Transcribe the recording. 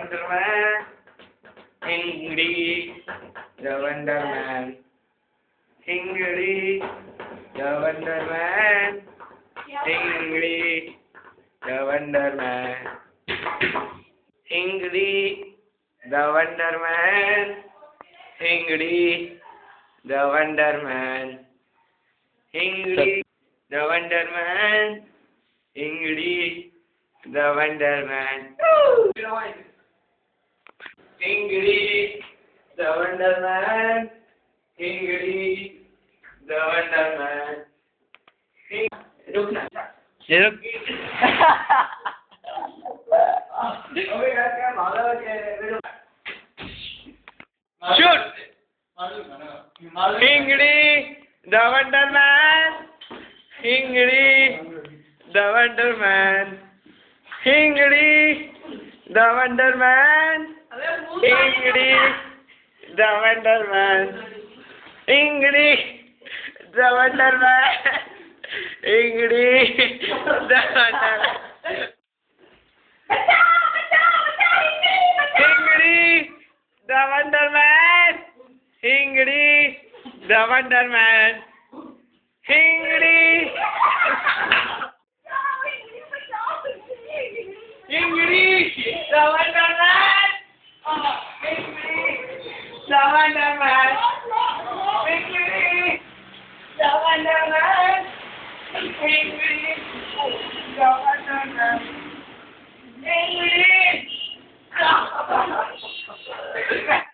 Wonder Man. Ingrid, the Wonder Man. Ingrid, the Wonder Man. Ingrid, the Wonder Man. Ingrid, the Wonder Man. Ingrid, the Wonder Man. Ingrid, the Wonder Man. Ingrid, the Wonder Man. Ingrid, the Wonder Man. Ingrid, the Wonder Man. रुक ना ये रुक अबे यार क्या भागा के shoot Ingrid, the Wonder Man. Ingrid, the Wonder Man. Ingrid, the Wonder Man. Ingrid, the Wonder Man. Ingrid, the Wonder Man. Ingrid, the Wonder Man. Ingrid, the Wonder Man. Ingrid, the Wonder Man. Ingrid. Ingrid, the Wonder Man. Ingrid, the Wonder Man. Ingrid, the Wonder Man. Ingrid, the Wonder Man. Ingrid, the Wonder Man.